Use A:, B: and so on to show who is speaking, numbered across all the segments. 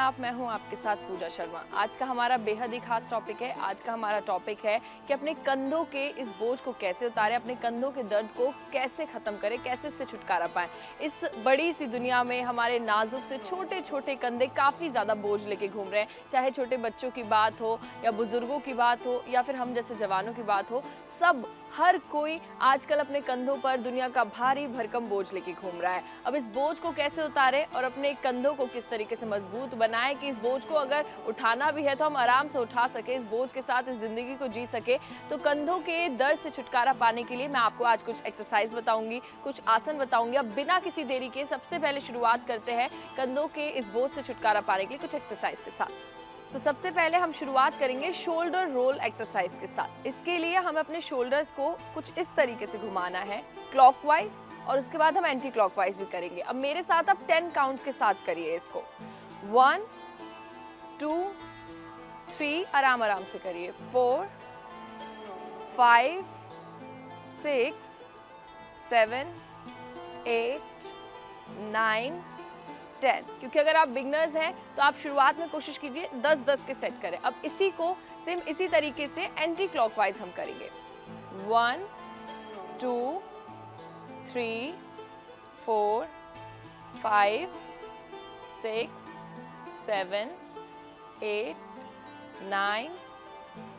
A: आप, मैं हूं आपके साथ पूजा शर्मा। आज का हमारा बेहद ही खास टॉपिक है। आज का हमारा टॉपिक है कि अपने कंधों के इस बोझ को कैसे उतारें, अपने कंधों के दर्द को कैसे ख़त्म करें, कैसे इससे छुटकारा पाएं। इस बड़ी सी दुनिया में हमारे नाजुक से छोटे छोटे कंधे काफ़ी ज़्यादा बोझ लेके घूम रहे हैं। चाहे छोटे बच्चों की बात हो या बुज़ुर्गों की बात हो या फिर हम जैसे जवानों की बात हो, सब हर कोई आजकल अपने कंधों पर दुनिया का भारी भरकम बोझ लेके घूम रहा है। अब इस बोझ को कैसे उतारें और अपने कंधों को किस तरीके से मजबूत बनाएं कि इस बोझ को अगर उठाना भी है तो हम आराम से उठा सके, इस बोझ के साथ इस जिंदगी को जी सके। तो कंधों के दर्द से छुटकारा पाने के लिए मैं आपको आज कुछ एक्सरसाइज बताऊंगी, कुछ आसन बताऊंगी। अब बिना किसी देरी के सबसे पहले शुरुआत करते हैं कंधों के इस बोझ से छुटकारा पाने के लिए कुछ एक्सरसाइज के साथ। तो सबसे पहले हम शुरुआत करेंगे शोल्डर रोल एक्सरसाइज के साथ। इसके लिए हमें अपने शोल्डर्स को कुछ इस तरीके से घुमाना है क्लॉकवाइज, और उसके बाद हम एंटी क्लॉकवाइज भी करेंगे। अब मेरे साथ आप 10 काउंट्स के साथ करिए इसको। 1 2 3, आराम आराम से करिए। 4 5 6 7 8 9 10। क्योंकि अगर आप बिगनर्स हैं तो आप शुरुआत में कोशिश कीजिए 10-10 के सेट करें। अब इसी को सेम इसी तरीके से एंटी क्लॉकवाइज हम करेंगे। 1 2 3 4 5 6 7 8 9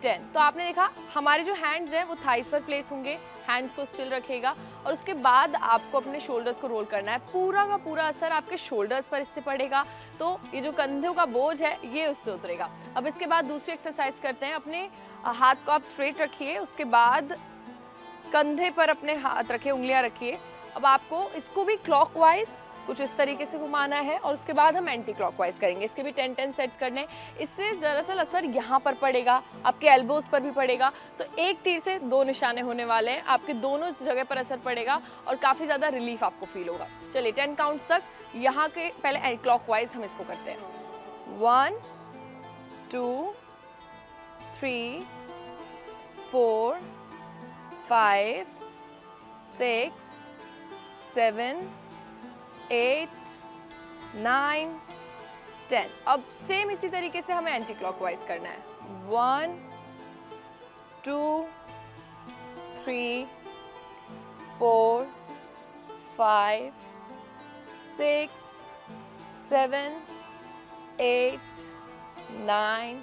A: 10। तो आपने देखा हमारे जो हैंड्स हैं वो थाइस पर प्लेस होंगे, हैंड्स को स्टिल रखेगा और उसके बाद आपको अपने शोल्डर्स को रोल करना है। पूरा का पूरा असर आपके शोल्डर्स पर इससे पड़ेगा, तो ये जो कंधों का बोझ है ये उससे उतरेगा। अब इसके बाद दूसरी एक्सरसाइज करते हैं। अपने हाथ को आप स्ट्रेट रखिए, उसके बाद कंधे पर अपने हाथ रखिए, उंगलियां रखिए। अब आपको इसको भी क्लॉकवाइज कुछ इस तरीके से घुमाना है और उसके बाद हम एंटी क्लॉकवाइज करेंगे। इसके भी 10-10 सेट्स करने हैं। इससे दरअसल असर यहाँ पर पड़ेगा, आपके एल्बोज पर भी पड़ेगा। तो एक तीर से 2 निशाने होने वाले हैं, आपके दोनों जगह पर असर पड़ेगा और काफ़ी ज़्यादा रिलीफ आपको फील होगा। चलिए 10 काउंट्स तक यहाँ के पहले क्लॉकवाइज हम इसको करते हैं। 1 2 3 4 5 6 7 8 9 10। अब सेम इसी तरीके से हमें एंटी क्लॉकवाइज करना है। 1 2 3 4 5 6 7 8 9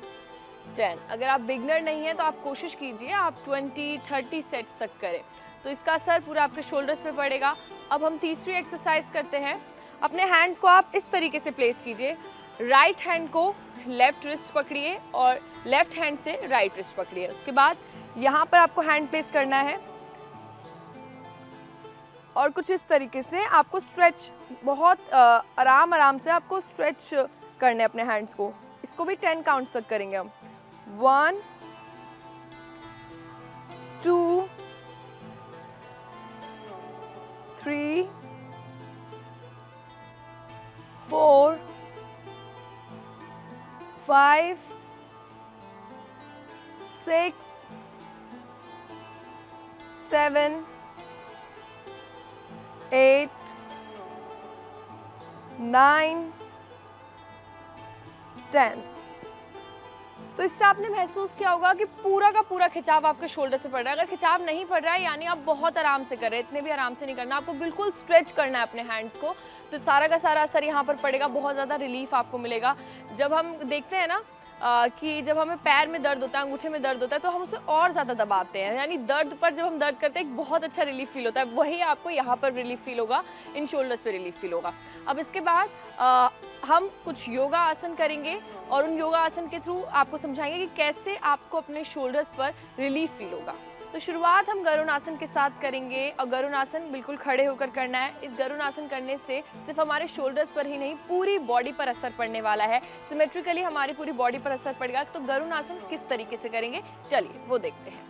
A: 10। अगर आप बिगनर नहीं हैं तो आप कोशिश कीजिए आप 20-30 सेट्स तक करें, तो इसका असर पूरा आपके शोल्डर्स पे पड़ेगा। अब हम तीसरी एक्सरसाइज करते हैं। अपने हैंड्स को आप इस तरीके से प्लेस कीजिए। राइट हैंड को लेफ्ट रिस्ट पकड़िए और लेफ्ट हैंड से राइट रिस्ट पकड़िए। उसके बाद यहाँ पर आपको हैंड प्लेस करना है और कुछ इस तरीके से आपको स्ट्रेच, बहुत आराम आराम से आपको स्ट्रेच करने अपने हैंड्स को। इसको भी 10 काउंट्स तक करेंगे हम। 1 2 3 4 5 6 7 8 9 10। तो इससे आपने महसूस किया होगा कि पूरा का पूरा खिंचाव आपके शोल्डर से पड़ रहा है। अगर खिंचाव नहीं पड़ रहा है यानी आप बहुत आराम से कर रहे हैं। इतने भी आराम से नहीं करना, आपको बिल्कुल स्ट्रेच करना है अपने हैंड्स को। तो सारा का सारा असर यहाँ पर पड़ेगा, बहुत ज़्यादा रिलीफ आपको मिलेगा। जब हम देखते हैं ना कि जब हमें पैर में दर्द होता है, अंगूठे में दर्द होता है, तो हम उसे और ज़्यादा दबाते हैं, यानी दर्द पर जब हम दर्द करते हैं एक बहुत अच्छा रिलीफ फील होता है। वही आपको यहाँ पर रिलीफ फील होगा, इन शोल्डर्स पे रिलीफ फील होगा। अब इसके बाद हम कुछ योगा आसन करेंगे और उन योगा आसन के थ्रू आपको समझाएंगे कि कैसे आपको अपने शोल्डर्स पर रिलीफ फील होगा। तो शुरुआत हम गरुण आसन के साथ करेंगे और गरुण आसन बिल्कुल खड़े होकर करना है। इस गरुण आसन करने से सिर्फ हमारे शोल्डर्स पर ही नहीं पूरी बॉडी पर असर पड़ने वाला है। सिमेट्रिकली हमारी पूरी बॉडी पर असर पड़ेगा। तो गरुण आसन किस तरीके से करेंगे, चलिए वो देखते हैं।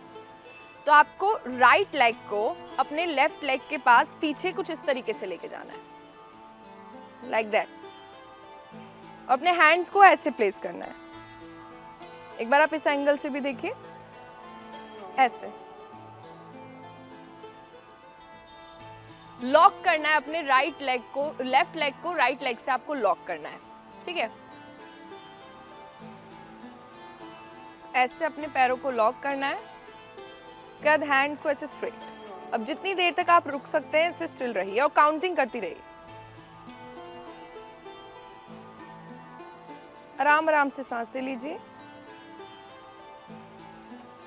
A: तो आपको राइट लेग को अपने लेफ्ट लेग के पास पीछे कुछ इस तरीके से लेके जाना है, लाइक दैट। अपने हैंड्स को ऐसे प्लेस करना है। एक बार आप इस एंगल से भी देखिए, ऐसे लॉक करना है अपने राइट लेग को, लेफ्ट लेग को राइट लेग से आपको लॉक करना है, ठीक है। ऐसे अपने पैरों को लॉक करना है, उसके बाद हैंड्स को ऐसे स्ट्रेट। अब जितनी देर तक आप रुक सकते हैं इससे स्टिल रहिए और काउंटिंग करती रहिए। आराम आराम से सांसें लीजिए।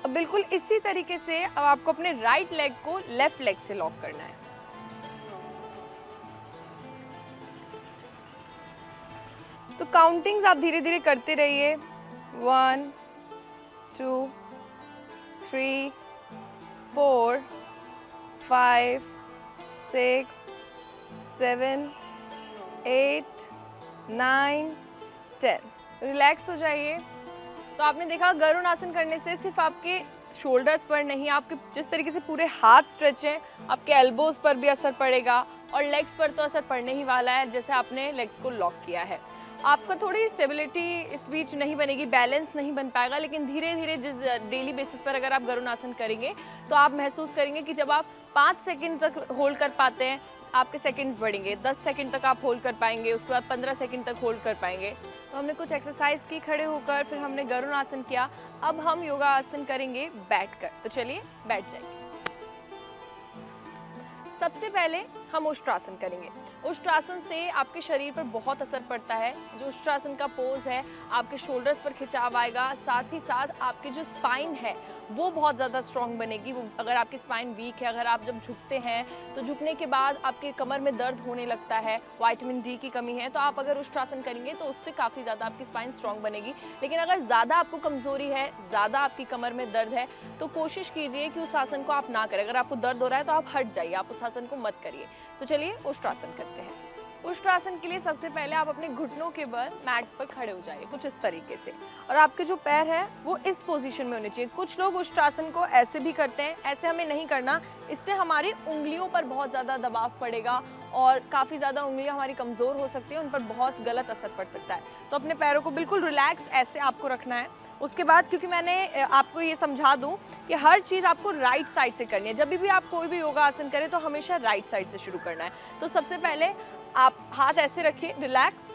A: अब बिल्कुल इसी तरीके से अब आपको अपने राइट लेग को लेफ्ट लेग से लॉक करना है। तो काउंटिंग्स आप धीरे धीरे करते रहिए। 1 2 3 4 5 6 7 8 9 10। रिलैक्स हो जाइए। तो आपने देखा गरुड़ आसन करने से सिर्फ आपके शोल्डर्स पर नहीं, आपके जिस तरीके से पूरे हाथ स्ट्रेच हैं, आपके एल्बोज पर भी असर पड़ेगा और लेग्स पर तो असर पड़ने ही वाला है जैसे आपने लेग्स को लॉक किया है। आपका थोड़ी स्टेबिलिटी इस बीच नहीं बनेगी, बैलेंस नहीं बन पाएगा, लेकिन धीरे धीरे जिस डेली बेसिस पर अगर आप गरुड़ आसन करेंगे तो आप महसूस करेंगे कि जब आप 5 सेकंड तक होल्ड कर पाते हैं, आपके सेकंड्स बढ़ेंगे। 10 सेकंड तक आप होल्ड कर पाएंगे, उसके बाद 15 सेकंड तक होल्ड कर पाएंगे। तो हमने कुछ एक्सरसाइज की खड़े होकर, फिर हमने गरुड़ आसन किया। अब हम योगा आसन करेंगे बैठकर। तो चलिए बैठ जाइए। सबसे पहले हम उष्ट्रासन करेंगे। उष्ट्रासन से आपके शरीर पर बहुत असर पड़ता है। जो उष्ट्रासन का पोज है, आपके शोल्डर्स पर खिंचाव आएगा, साथ ही साथ आपकी जो स्पाइन है वो बहुत ज़्यादा स्ट्रॉन्ग बनेगी। अगर आपकी स्पाइन वीक है, अगर आप जब झुकते हैं तो झुकने के बाद आपके कमर में दर्द होने लगता है, विटामिन डी की कमी है, तो आप अगर उष्ट्रासन करेंगे तो उससे काफ़ी ज़्यादा आपकी स्पाइन स्ट्रॉन्ग बनेगी। लेकिन अगर ज़्यादा आपको कमज़ोरी है, ज़्यादा आपकी कमर में दर्द है, तो कोशिश कीजिए कि उस आसन को आप ना करें। अगर आपको दर्द हो रहा है तो आप हट जाइए, आप उस आसन को मत करिए। तो चलिए उष्ट्रासन करते हैं। उष्ट्रासन के लिए सबसे पहले आप अपने घुटनों के बल मैट पर खड़े हो जाइए कुछ इस तरीके से, और आपके जो पैर हैं वो इस पोजीशन में होने चाहिए। कुछ लोग उष्ट्रासन को ऐसे भी करते हैं, ऐसे हमें नहीं करना। इससे हमारी उंगलियों पर बहुत ज़्यादा दबाव पड़ेगा और काफ़ी ज़्यादा उंगलियां हमारी कमज़ोर हो सकती हैं, उन पर बहुत गलत असर पड़ सकता है। तो अपने पैरों को बिल्कुल रिलैक्स ऐसे आपको रखना है। उसके बाद क्योंकि मैंने आपको ये समझा दूं कि हर चीज़ आपको राइट साइड से करनी है। जब भी आप कोई भी योगा आसन करें तो हमेशा राइट साइड से शुरू करना है। तो सबसे पहले आप हाथ ऐसे रखिए, रिलैक्स।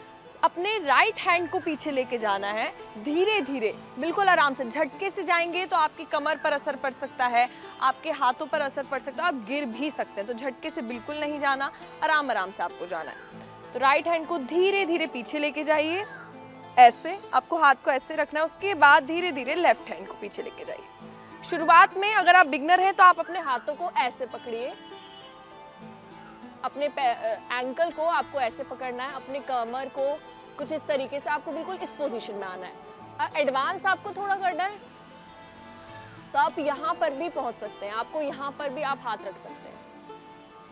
A: अपने राइट हैंड को पीछे लेके जाना है, धीरे धीरे, बिल्कुल आराम से। झटके से जाएंगे तो आपकी कमर पर असर पड़ सकता है, आपके हाथों पर असर पड़ सकता है, आप गिर भी सकते हैं। तो झटके से बिल्कुल नहीं जाना, आराम आराम से आपको जाना है। तो राइट हैंड को धीरे धीरे पीछे लेके जाइए, ऐसे आपको हाथ को ऐसे रखना है। उसके बाद धीरे धीरे लेफ्ट हैंड को पीछे लेके जाइए। शुरुआत में अगर आप बिगनर हैं तो आप अपने हाथों को ऐसे पकड़िए, अपने एंकल को आपको ऐसे पकड़ना है, अपने कमर को कुछ इस तरीके से आपको बिल्कुल इस पोजीशन में आना है। और एडवांस आपको थोड़ा करना है तो आप यहाँ पर भी पहुँच सकते हैं, आपको यहाँ पर भी आप हाथ रख सकते हैं।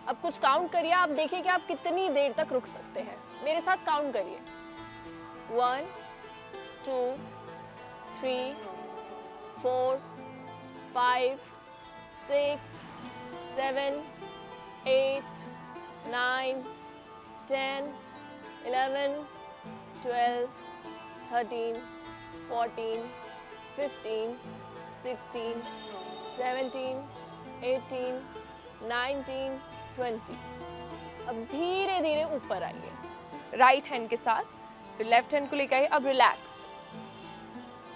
A: अब कुछ काउंट करिए, आप देखिए कि आप कितनी देर तक रुक सकते हैं। मेरे साथ काउंट करिए। 1 2 3 4 5 6 7 8 9 10 11 12 13 14 15 16 17 18 19 20। अब धीरे धीरे ऊपर आइए राइट हैंड के साथ, फिर लेफ्ट हैंड को लेकर आइए। अब रिलैक्स।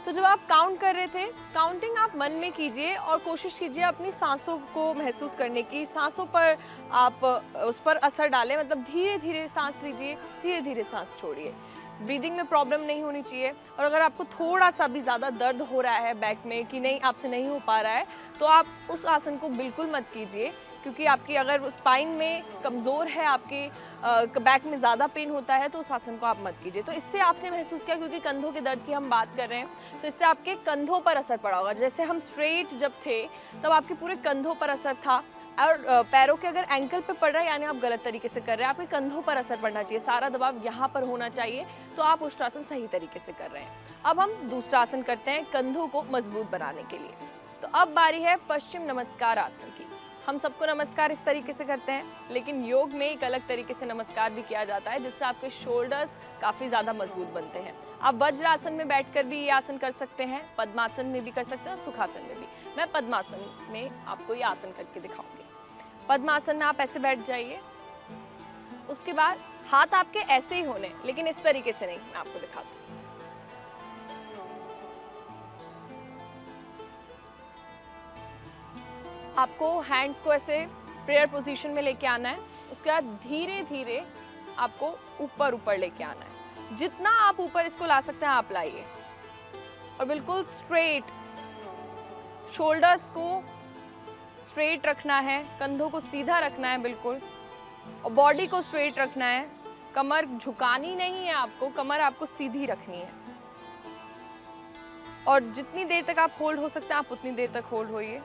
A: तो जब आप काउंट कर रहे थे, काउंटिंग आप मन में कीजिए और कोशिश कीजिए अपनी सांसों को महसूस करने की। सांसों पर आप उस पर असर डालें, मतलब धीरे धीरे सांस लीजिए, धीरे धीरे सांस छोड़िए। ब्रीदिंग में प्रॉब्लम नहीं होनी चाहिए। और अगर आपको थोड़ा सा भी ज़्यादा दर्द हो रहा है बैक में कि नहीं, आपसे नहीं हो पा रहा है, तो आप उस आसन को बिल्कुल मत कीजिए, क्योंकि आपकी अगर स्पाइन में कमज़ोर है, आपके बैक में ज़्यादा पेन होता है, तो उस आसन को आप मत कीजिए। तो इससे आपने महसूस किया, क्योंकि कंधों के दर्द की हम बात कर रहे हैं, तो इससे आपके कंधों पर असर पड़ा होगा। जैसे हम स्ट्रेट जब थे तब आपके पूरे कंधों पर असर था, और पैरों के अगर एंकल पे पड़ रहा है यानी आप गलत तरीके से कर रहे हैं, आपके कंधों पर असर पड़ना चाहिए, सारा दबाव यहाँ पर होना चाहिए, तो आप उष्ट्रासन सही तरीके से कर रहे हैं। अब हम दूसरा आसन करते हैं कंधों को मजबूत बनाने के लिए। तो अब बारी है पश्चिम नमस्कार आसन की। हम सबको नमस्कार इस तरीके से करते हैं, लेकिन योग में एक अलग तरीके से नमस्कार भी किया जाता है, जिससे आपके शोल्डर्स काफ़ी ज़्यादा मजबूत बनते हैं। आप वज्रासन में बैठकर भी ये आसन कर सकते हैं, पद्मासन में भी कर सकते हैं, सुखासन में भी। मैं पद्मासन में आपको ये आसन करके दिखाऊंगी। पद्मासन में आप ऐसे बैठ जाइए, उसके बाद हाथ आपके ऐसे ही होने, लेकिन इस तरीके से नहीं। मैं आपको दिखाती हूँ। आपको हैंड्स को ऐसे प्रेयर पोजीशन में लेके आना है। उसके बाद धीरे धीरे आपको ऊपर ऊपर लेके आना है। जितना आप ऊपर इसको ला सकते हैं आप लाइए, और बिल्कुल स्ट्रेट, शोल्डर्स को स्ट्रेट रखना है, कंधों को सीधा रखना है बिल्कुल, और बॉडी को स्ट्रेट रखना है। कमर झुकानी नहीं है आपको, कमर आपको सीधी रखनी है। और जितनी देर तक आप होल्ड हो सकते हैं आप उतनी देर तक होल्ड होइए।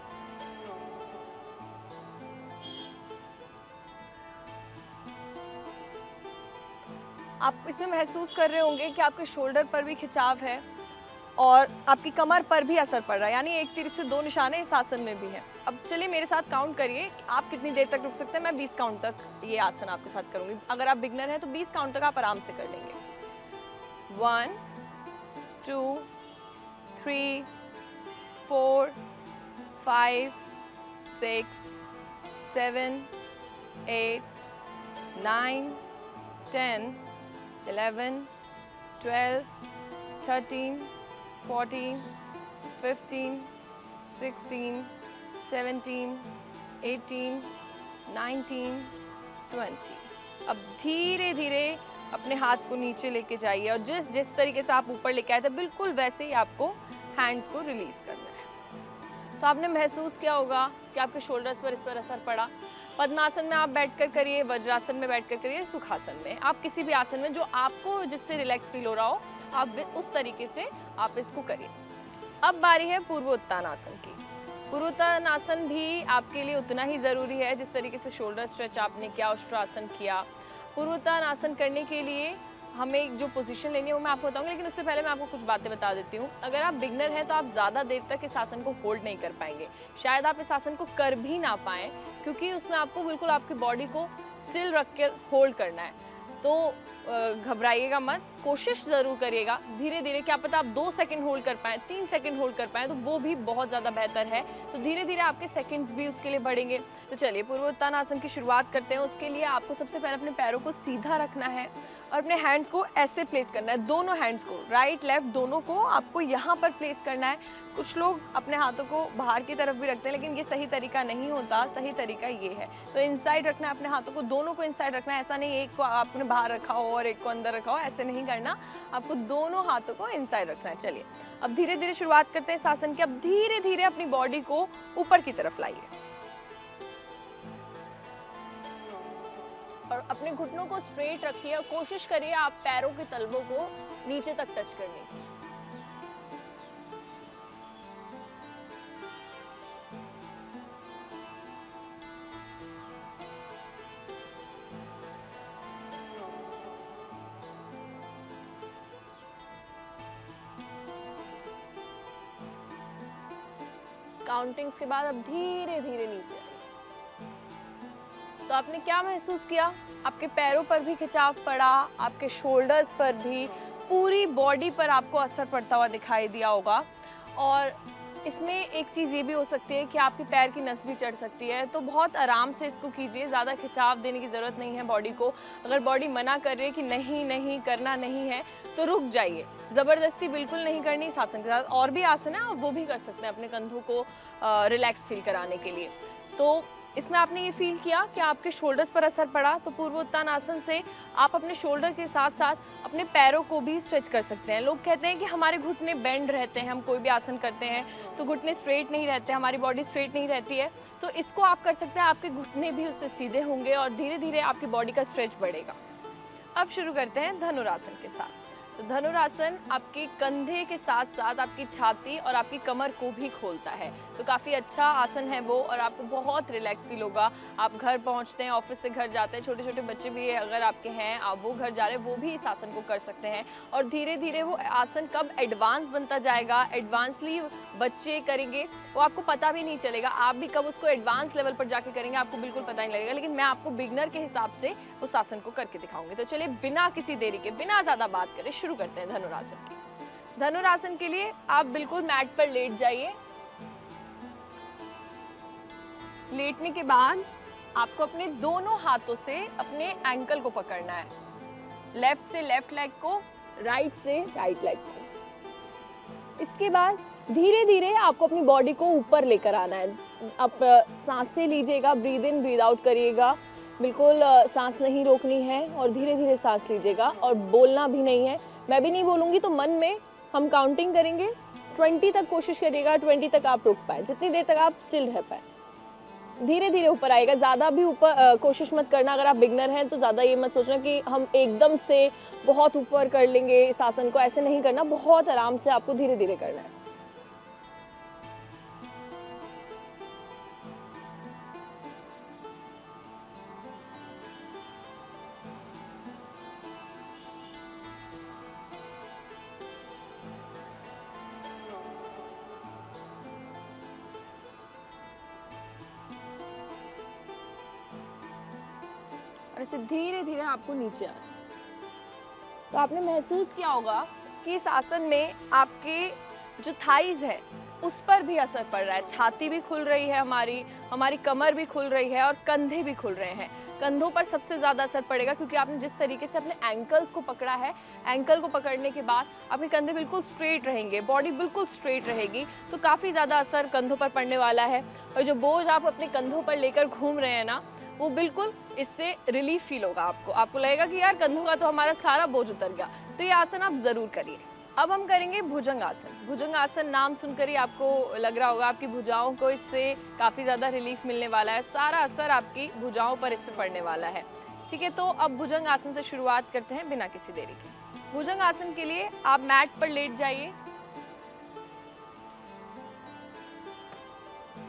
A: आप इसमें महसूस कर रहे होंगे कि आपके शोल्डर पर भी खिंचाव है और आपकी कमर पर भी असर पड़ रहा है, यानी एक तीर से दो निशाने इस आसन में भी हैं। अब चलिए मेरे साथ काउंट करिए, आप कितनी देर तक रुक सकते हैं। मैं 20 काउंट तक ये आसन आपके साथ करूंगी। अगर आप बिगनर हैं तो 20 काउंट तक आप आराम से कर लेंगे। 1 2 3 4 5 6 7 8 9 10 11 12 13 14 15 16 17 18 19 20। अब धीरे धीरे अपने हाथ को नीचे लेके जाइए, और जिस तरीके से आप ऊपर लेके आए थे बिल्कुल वैसे ही आपको हैंड्स को रिलीज करना है। तो आपने महसूस किया होगा कि आपके शोल्डर्स पर इस पर असर पड़ा। पद्मासन में आप बैठकर करिए, वज्रासन में बैठकर करिए, सुखासन में, आप किसी भी आसन में जो आपको जिससे रिलैक्स फील हो रहा हो आप उस तरीके से आप इसको करिए। अब बारी है पूर्वोत्तानासन की। पूर्वोत्तानासन भी आपके लिए उतना ही ज़रूरी है जिस तरीके से शोल्डर स्ट्रेच आपने किया, उष्ट्रासन किया। पूर्वोत्तानासन करने के लिए हमें जो पोजीशन लेनी है वो मैं आपको बताऊंगी, लेकिन उससे पहले मैं आपको कुछ बातें बता देती हूँ। अगर आप बिगनर हैं तो आप ज़्यादा देर तक इस आसन को होल्ड नहीं कर पाएंगे, शायद आप इस आसन को कर भी ना पाएँ, क्योंकि उसमें आपको बिल्कुल आपकी बॉडी को स्टिल रख कर होल्ड करना है। तो घबराइएगा मत, कोशिश ज़रूर करिएगा धीरे धीरे, क्या पता आप 2 सेकंड होल्ड कर पाएँ, 3 सेकंड होल्ड कर पाएँ, तो वो भी बहुत ज़्यादा बेहतर है। तो धीरे धीरे आपके सेकंड्स भी उसके लिए बढ़ेंगे। तो चलिए पूर्वोत्तानासन की शुरुआत करते हैं। उसके लिए आपको सबसे पहले अपने पैरों को सीधा रखना है और अपने हैंड्स को ऐसे प्लेस करना है। दोनों हैंड्स को, राइट लेफ्ट दोनों को आपको यहाँ पर प्लेस करना है। कुछ लोग अपने हाथों को बाहर की तरफ भी रखते हैं, लेकिन ये सही तरीका नहीं होता। सही तरीका ये है, तो इनसाइड रखना है अपने हाथों को, दोनों को इनसाइड रखना है। ऐसा नहीं एक को आपने बाहर रखा हो और एक को अंदर रखा हो, ऐसे नहीं करना, आपको दोनों हाथों को इनसाइड रखना है। चलिए अब धीरे धीरे शुरुआत करते हैं इस आसन की। अब धीरे धीरे अपनी बॉडी को ऊपर की तरफ लाइए और अपने घुटनों को स्ट्रेट रखिए और कोशिश करिए आप पैरों के तलवों को नीचे तक टच करने की। काउंटिंग्स के बाद अब धीरे धीरे नीचे आइए। तो आपने क्या महसूस किया? आपके पैरों पर भी खिंचाव पड़ा, आपके शोल्डर्स पर भी, पूरी बॉडी पर आपको असर पड़ता हुआ दिखाई दिया होगा। और इसमें एक चीज़ ये भी हो सकती है कि आपकी पैर की नस भी चढ़ सकती है, तो बहुत आराम से इसको कीजिए, ज़्यादा खिंचाव देने की ज़रूरत नहीं है बॉडी को। अगर बॉडी मना कर रही है कि नहीं नहीं करना नहीं है तो रुक जाइए, ज़बरदस्ती बिल्कुल नहीं करनी इस आसन के साथ। और भी आसन है, आप वो भी कर सकते हैं अपने कंधों को रिलैक्स फील कराने के लिए। तो इसमें आपने ये फील किया कि आपके शोल्डर्स पर असर पड़ा, तो पूर्वोत्तानासन से आप अपने शोल्डर के साथ साथ अपने पैरों को भी स्ट्रेच कर सकते हैं। लोग कहते हैं कि हमारे घुटने बेंड रहते हैं, हम कोई भी आसन करते हैं तो घुटने स्ट्रेट नहीं रहते, हमारी बॉडी स्ट्रेट नहीं रहती है, तो इसको आप कर सकते हैं। आपके घुटने भी उससे सीधे होंगे और धीरे धीरे आपकी बॉडी का स्ट्रेच बढ़ेगा। अब शुरू करते हैं धनुरासन के साथ। तो धनुरासन आपके कंधे के साथ साथ आपकी छाती और आपकी कमर को भी खोलता है, तो काफ़ी अच्छा आसन है वो, और आपको बहुत रिलैक्स फील होगा। आप घर पहुंचते हैं, ऑफिस से घर जाते हैं, छोटे छोटे बच्चे भी अगर आपके हैं, आप वो घर जा रहे हैं, वो भी इस आसन को कर सकते हैं। और धीरे धीरे वो आसन कब एडवांस बनता जाएगा, एडवांसली बच्चे करेंगे, वो आपको पता भी नहीं चलेगा। आप भी कब उसको एडवांस लेवल पर जाके करेंगे आपको बिल्कुल पता नहीं लगेगा, लेकिन मैं आपको बिगनर के हिसाब से उस आसन को करके दिखाऊंगी। तो चलिए बिना किसी देरी के, बिना ज़्यादा बात करें शुरू करते हैं धनुरासन की। धनुरासन के लिए आप बिल्कुल मैट पर लेट जाइए। लेटने के बाद आपको अपने दोनों हाथों से अपने एंकल को पकड़ना है, लेफ्ट से लेफ्ट लेग को, राइट से राइट लेग को। इसके बाद धीरे धीरे आपको अपनी बॉडी को ऊपर लेकर आना है, आप सांसें लीजिएगा, ब्रीद इन ब्रीद आउट करिएगा, बिल्कुल सांस नहीं रोकनी है और धीरे धीरे सांस लीजिएगा और बोलना भी नहीं है। मैं भी नहीं बोलूँगी तो मन में हम काउंटिंग करेंगे, 20 तक कोशिश करिएगा, 20 तक आप रुक पाए, जितनी देर तक आप स्टिल रह पाए। धीरे धीरे ऊपर आएगा, ज़्यादा भी ऊपर कोशिश मत करना। अगर आप बिगनर हैं तो ज़्यादा ये मत सोचना कि हम एकदम से बहुत ऊपर कर लेंगे इस आसन को, ऐसे नहीं करना, बहुत आराम से आपको धीरे धीरे करना है। और ऐसे धीरे धीरे आपको नीचे आना है। तो आपने महसूस किया होगा कि इस आसन में आपके जो थाइज है उस पर भी असर पड़ रहा है। छाती भी खुल रही है, हमारी कमर भी खुल रही है और कंधे भी खुल रहे हैं। कंधों पर सबसे ज़्यादा असर पड़ेगा क्योंकि आपने जिस तरीके से अपने एंकल्स को पकड़ा है, एंकल को पकड़ने के बाद आपके कंधे बिल्कुल स्ट्रेट रहेंगे, बॉडी बिल्कुल स्ट्रेट रहेगी, तो काफ़ी ज़्यादा असर कंधों पर पड़ने वाला है। और जो बोझ आप अपने कंधों पर लेकर घूम रहे हैं ना, वो बिल्कुल इससे रिलीफ फील होगा आपको लगेगा कि यार कंधों का तो हमारा सारा बोझ उतर गया। तो ये आसन आप ज़रूर करिए। अब हम करेंगे भुजंग आसन। भुजंग आसन नाम सुनकर ही आपको लग रहा होगा आपकी भुजाओं को इससे काफ़ी ज़्यादा रिलीफ मिलने वाला है, सारा असर आपकी भुजाओं पर इस पर पड़ने वाला है। ठीक है, तो अब भुजंग आसन से शुरुआत करते हैं बिना किसी देरी के। भुजंग आसन के लिए आप मैट पर लेट जाइए,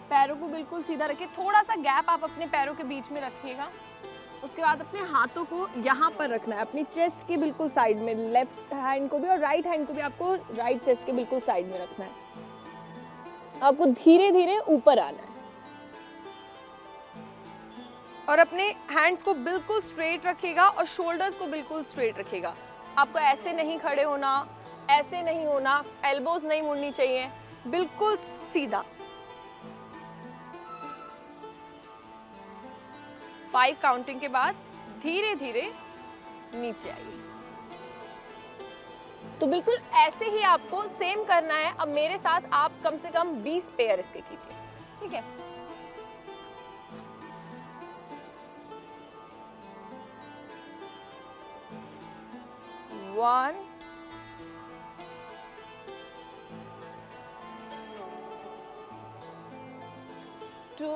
A: पैरों को बिल्कुल सीधा रखिए, थोड़ा सा गैप आप अपने पैरों के बीच में रखिएगा। उसके बाद अपने हाथों को यहाँ पर रखना है, अपनी चेस्ट के बिल्कुल साइड में, लेफ्ट हैंड को भी और राइट हैंड को भी आपको राइट चेस्ट के बिल्कुल साइड में रखना है। आपको धीरे धीरे ऊपर आना है और अपने हैंड्स को बिल्कुल स्ट्रेट रखिएगा और शोल्डर्स को बिल्कुल स्ट्रेट रखिएगा। आपको ऐसे नहीं खड़े होना, ऐसे नहीं होना, एल्बोज नहीं मुड़नी चाहिए, बिल्कुल सीधा। 5 काउंटिंग के बाद धीरे धीरे नीचे आइए। तो बिल्कुल ऐसे ही आपको सेम करना है। अब मेरे साथ आप कम से कम 20 पेयर इसके कीजिए, ठीक है। वन, टू,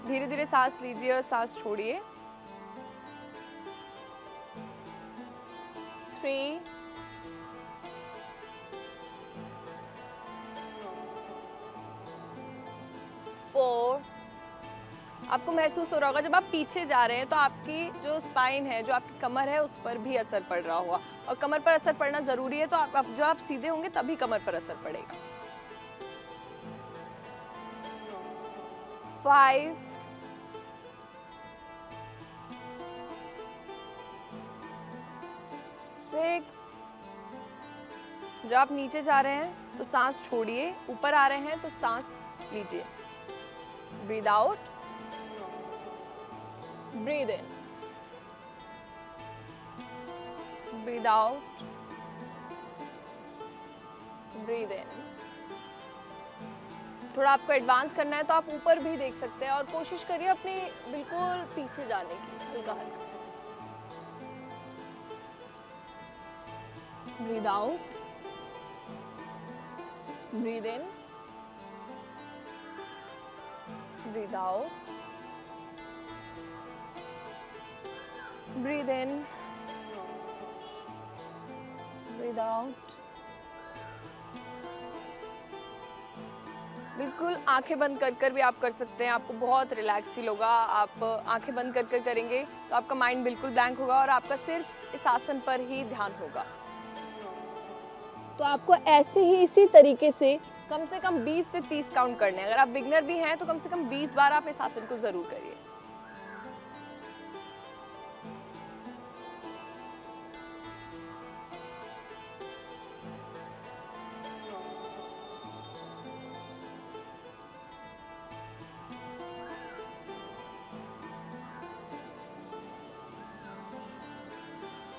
A: धीरे धीरे सांस लीजिए और सांस छोड़िए। 3, 4। आपको महसूस हो रहा होगा जब आप पीछे जा रहे हैं तो आपकी जो स्पाइन है, जो आपकी कमर है, उस पर भी असर पड़ रहा होगा। और कमर पर असर पड़ना जरूरी है, तो जब आप सीधे होंगे तभी कमर पर असर पड़ेगा। 5, 6। जब आप नीचे जा रहे हैं तो सांस छोड़िए, ऊपर आ रहे हैं तो सांस लीजिए। Breathe out, breathe in, breathe out, breathe in. थोड़ा आपको एडवांस करना है तो आप ऊपर भी देख सकते हैं और कोशिश करिए अपने बिल्कुल पीछे जाने की, हल्का हल्का। Breathe out, breathe in, breathe out, breathe in, breathe out. बिल्कुल आंखें बंद कर भी आप कर सकते हैं, आपको बहुत रिलैक्स फील होगा। आप आंखें बंद कर करेंगे तो आपका माइंड बिल्कुल ब्लैंक होगा और आपका सिर्फ इस आसन पर ही ध्यान होगा। तो आपको ऐसे ही इसी तरीके से कम 20 से 30 काउंट करने हैं। अगर आप बिगनर भी हैं तो कम से कम 20 बार आप इस आसन को जरूर करिए।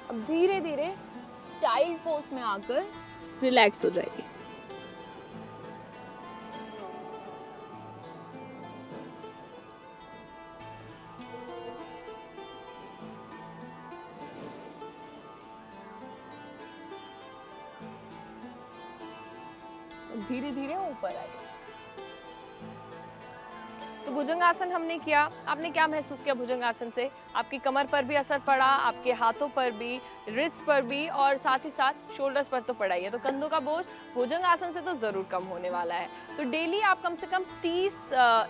A: अब धीरे धीरे चाइल्ड पोज में आकर रिलैक्स हो जाइए। धीरे धीरे ऊपर आइए। तो भुजंगासन हमने किया, आपने क्या महसूस किया भुजंगासन से? आपकी कमर पर भी असर पड़ा, आपके हाथों पर भी, रिस्ट पर भी, और साथ ही साथ शोल्डर्स पर तो पड़ा ही है। तो कंधों का बोझ भुजंगासन से तो ज़रूर कम होने वाला है। तो डेली आप कम से कम 30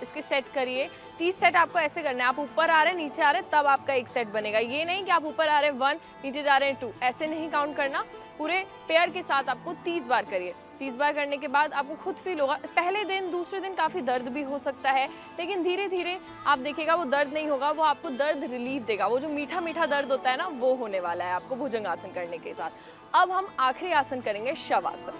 A: इसके सेट करिए। 30 सेट आपको ऐसे करना है, आप ऊपर आ रहे हैं, नीचे आ रहे हैं, तब आपका एक सेट बनेगा। ये नहीं कि आप ऊपर आ रहे हैं 1, नीचे जा रहे हैं 2, ऐसे नहीं काउंट करना। पूरे पेयर के साथ आपको 30 बार करिए। 30 बार करने के बाद आपको खुद फील होगा, पहले दिन दूसरे दिन काफ़ी दर्द भी हो सकता है, लेकिन धीरे धीरे आप देखिएगा वो दर्द नहीं होगा, वो आपको दर्द रिलीफ देगा। वो जो मीठा मीठा दर्द होता है ना, वो होने वाला है आपको भुजंगासन करने के साथ। अब हम आखिरी आसन करेंगे शवासन।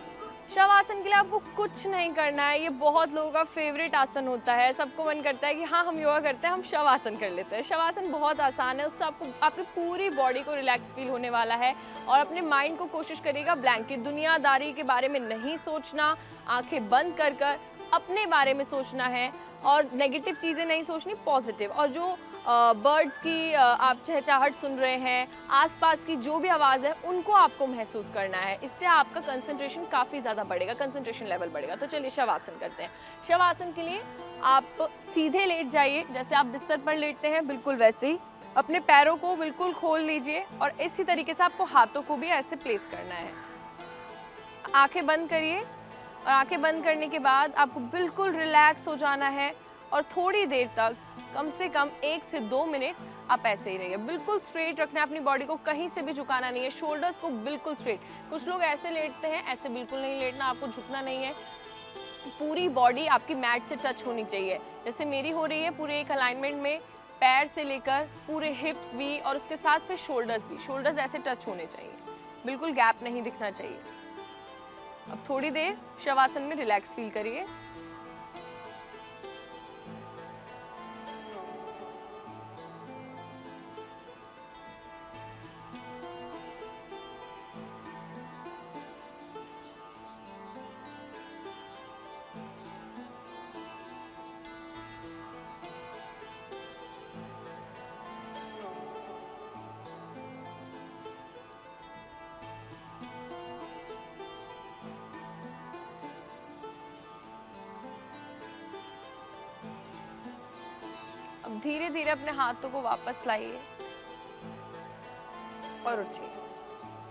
A: शवासन के लिए आपको कुछ नहीं करना है। ये बहुत लोगों का फेवरेट आसन होता है। सबको मन करता है कि हाँ हम योगा करते हैं, हम शवासन कर लेते हैं। शवासन बहुत आसान है, उससे आपको आपकी पूरी बॉडी को रिलैक्स फील होने वाला है। और अपने माइंड को कोशिश करिएगा ब्लैंक की दुनियादारी के बारे में नहीं सोचना, आंखें बंद कर कर अपने बारे में सोचना है और नेगेटिव चीज़ें नहीं सोचनी, पॉजिटिव। और जो बर्ड्स की आप चहचहाहट सुन रहे हैं, आसपास की जो भी आवाज़ है, उनको आपको महसूस करना है। इससे आपका कंसंट्रेशन काफ़ी ज़्यादा बढ़ेगा, कंसंट्रेशन लेवल बढ़ेगा। तो चलिए शवासन करते हैं। शवासन के लिए आप सीधे लेट जाइए, जैसे आप बिस्तर पर लेटते हैं बिल्कुल वैसे ही। अपने पैरों को बिल्कुल खोल लीजिए और इसी तरीके से आपको हाथों को भी ऐसे प्लेस करना है। आंखें बंद करिए और आंखें बंद करने के बाद आपको बिल्कुल रिलैक्स हो जाना है और थोड़ी देर तक, कम से कम 1 से 2 मिनट आप ऐसे ही रहिए। बिल्कुल स्ट्रेट रखना है अपनी बॉडी को, कहीं से भी झुकाना नहीं है। शोल्डर्स को बिल्कुल स्ट्रेट। कुछ लोग ऐसे लेटते हैं, ऐसे बिल्कुल नहीं लेटना, आपको झुकना नहीं है। पूरी बॉडी आपकी मैट से टच होनी चाहिए, जैसे मेरी हो रही है, पूरे एक अलाइनमेंट में, पैर से लेकर पूरे हिप्स भी और उसके साथ फिर शोल्डर्स भी। शोल्डर्स ऐसे टच होने चाहिए, बिल्कुल गैप नहीं दिखना चाहिए। अब थोड़ी देर शवासन में रिलैक्स फील करिए। अब धीरे धीरे अपने हाथों को वापस लाइए और उठिए।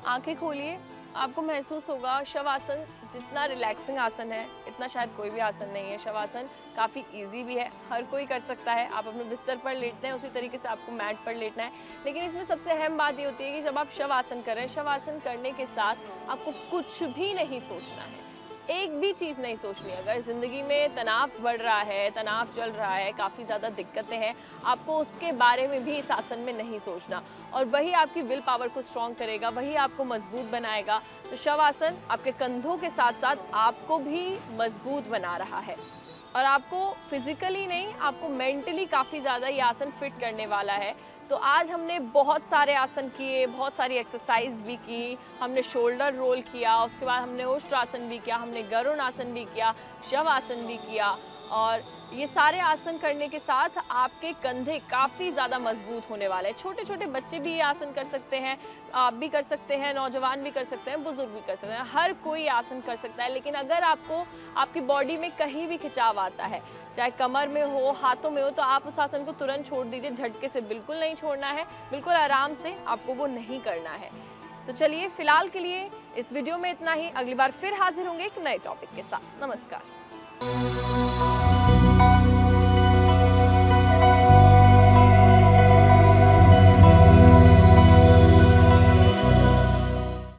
A: आंखें खोलिए। आपको महसूस होगा शवासन जितना रिलैक्सिंग आसन है, इतना शायद कोई भी आसन नहीं है। शवासन काफ़ी इजी भी है, हर कोई कर सकता है। आप अपने बिस्तर पर लेटते हैं, उसी तरीके से आपको मैट पर लेटना है। लेकिन इसमें सबसे अहम बात ये होती है कि जब आप शवासन कर रहे हैं, शवासन करने के साथ आपको कुछ भी नहीं सोचना है, एक भी चीज़ नहीं सोचनी। अगर ज़िंदगी में तनाव बढ़ रहा है, तनाव चल रहा है, काफ़ी ज़्यादा दिक्कतें हैं, आपको उसके बारे में भी इस आसन में नहीं सोचना। और वही आपकी विल पावर को स्ट्रॉन्ग करेगा, वही आपको मजबूत बनाएगा। तो शवासन आपके कंधों के साथ साथ आपको भी मजबूत बना रहा है और आपको फिजिकली नहीं, आपको मेंटली काफ़ी ज़्यादा ये आसन फिट करने वाला है। तो आज हमने बहुत सारे आसन किए, बहुत सारी एक्सरसाइज भी की, हमने शोल्डर रोल किया, उसके बाद हमने उष्ट्रासन भी किया, हमने गरुड़ आसन भी किया, शवासन भी किया। और ये सारे आसन करने के साथ आपके कंधे काफ़ी ज़्यादा मजबूत होने वाले हैं। छोटे छोटे बच्चे भी ये आसन कर सकते हैं, आप भी कर सकते हैं, नौजवान भी कर सकते हैं, बुजुर्ग भी कर सकते हैं, हर कोई आसन कर सकता है। लेकिन अगर आपको आपकी बॉडी में कहीं भी खिंचाव आता है, चाहे कमर में हो, हाथों में हो, तो आप उस आसन को तुरंत छोड़ दीजिए। झटके से बिल्कुल नहीं छोड़ना है, बिल्कुल आराम से आपको वो नहीं करना है। तो चलिए फिलहाल के लिए इस वीडियो में इतना ही। अगली बार फिर हाजिर होंगे एक नए टॉपिक के साथ। नमस्कार।